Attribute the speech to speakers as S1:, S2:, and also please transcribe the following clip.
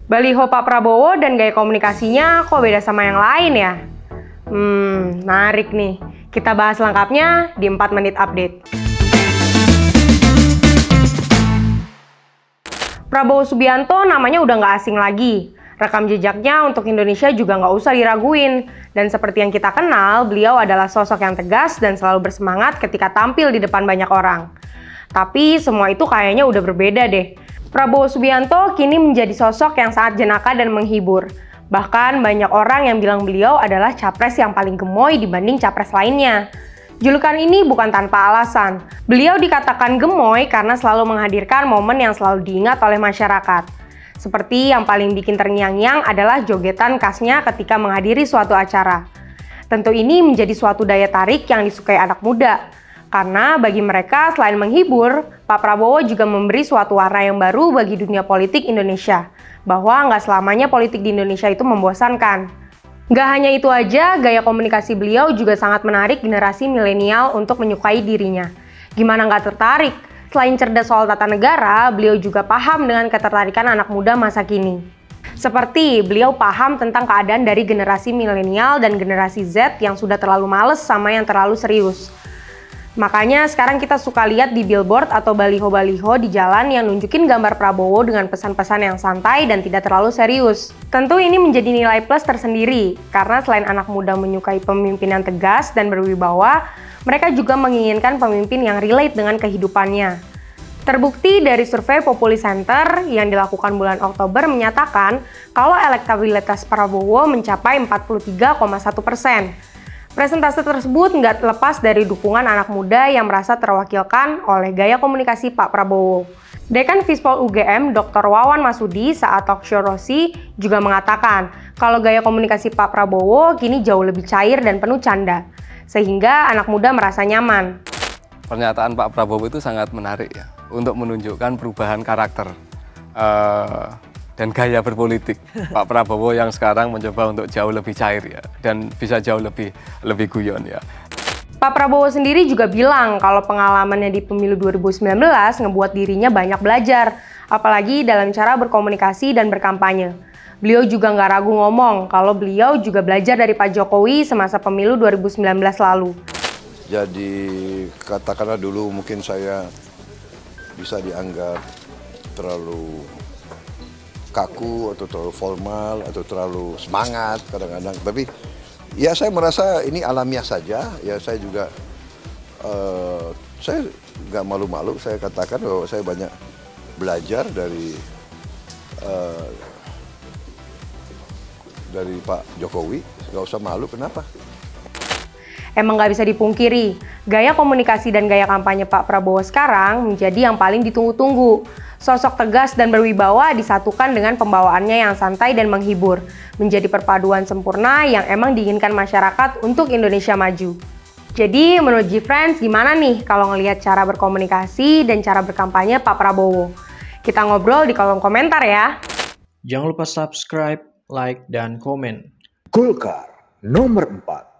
S1: Baliho Pak Prabowo dan gaya komunikasinya kok beda sama yang lain ya? Menarik nih. Kita bahas lengkapnya di 4 menit update. Prabowo Subianto namanya udah nggak asing lagi. Rekam jejaknya untuk Indonesia juga nggak usah diraguin. Dan seperti yang kita kenal, beliau adalah sosok yang tegas dan selalu bersemangat ketika tampil di depan banyak orang. Tapi semua itu kayaknya udah berbeda deh. Prabowo Subianto kini menjadi sosok yang sangat jenaka dan menghibur. Bahkan banyak orang yang bilang beliau adalah capres yang paling gemoy dibanding capres lainnya. Julukan ini bukan tanpa alasan. Beliau dikatakan gemoy karena selalu menghadirkan momen yang selalu diingat oleh masyarakat. Seperti yang paling bikin terngiang-ngiang adalah jogetan khasnya ketika menghadiri suatu acara. Tentu ini menjadi suatu daya tarik yang disukai anak muda. Karena bagi mereka selain menghibur, Pak Prabowo juga memberi suatu warna yang baru bagi dunia politik Indonesia. Bahwa nggak selamanya politik di Indonesia itu membosankan. Nggak hanya itu aja, gaya komunikasi beliau juga sangat menarik generasi milenial untuk menyukai dirinya. Gimana nggak tertarik? Selain cerdas soal tata negara, beliau juga paham dengan ketertarikan anak muda masa kini. Seperti beliau paham tentang keadaan dari generasi milenial dan generasi Z yang sudah terlalu males sama yang terlalu serius. Makanya sekarang kita suka lihat di billboard atau baliho-baliho di jalan yang nunjukin gambar Prabowo dengan pesan-pesan yang santai dan tidak terlalu serius. Tentu ini menjadi nilai plus tersendiri, karena selain anak muda menyukai pemimpin yang tegas dan berwibawa, mereka juga menginginkan pemimpin yang relate dengan kehidupannya. Terbukti dari survei Populi Center yang dilakukan bulan Oktober menyatakan kalau elektabilitas Prabowo mencapai 43,1%. Presentase tersebut nggak terlepas dari dukungan anak muda yang merasa terwakilkan oleh gaya komunikasi Pak Prabowo. Dekan Fispol UGM Dr. Wawan Masudi saat talkshow Rossi juga mengatakan kalau gaya komunikasi Pak Prabowo kini jauh lebih cair dan penuh canda, sehingga anak muda merasa nyaman.
S2: Pernyataan Pak Prabowo itu sangat menarik ya, untuk menunjukkan perubahan karakter dan gaya berpolitik Pak Prabowo yang sekarang mencoba untuk jauh lebih cair ya, dan bisa jauh lebih guyon ya.
S1: Pak Prabowo sendiri juga bilang kalau pengalamannya di pemilu 2019 ngebuat dirinya banyak belajar, apalagi dalam cara berkomunikasi dan berkampanye. Beliau juga nggak ragu ngomong kalau beliau juga belajar dari Pak Jokowi semasa pemilu 2019 lalu.
S3: Jadi katakanlah dulu mungkin saya bisa dianggap terlalu kaku atau terlalu formal atau terlalu semangat kadang-kadang, tapi ya saya merasa ini alamiah saja. Ya saya juga saya nggak malu-malu saya katakan bahwa saya banyak belajar dari Pak Jokowi. Nggak usah malu, kenapa?
S1: Emang nggak bisa dipungkiri, gaya komunikasi dan gaya kampanye Pak Prabowo sekarang menjadi yang paling ditunggu-tunggu. Sosok tegas dan berwibawa disatukan dengan pembawaannya yang santai dan menghibur, menjadi perpaduan sempurna yang emang diinginkan masyarakat untuk Indonesia maju. Jadi menurut G-Friends gimana nih kalau ngelihat cara berkomunikasi dan cara berkampanye Pak Prabowo? Kita ngobrol di kolom komentar ya.
S4: Jangan lupa subscribe, like, dan komen.
S5: Golkar nomor 4.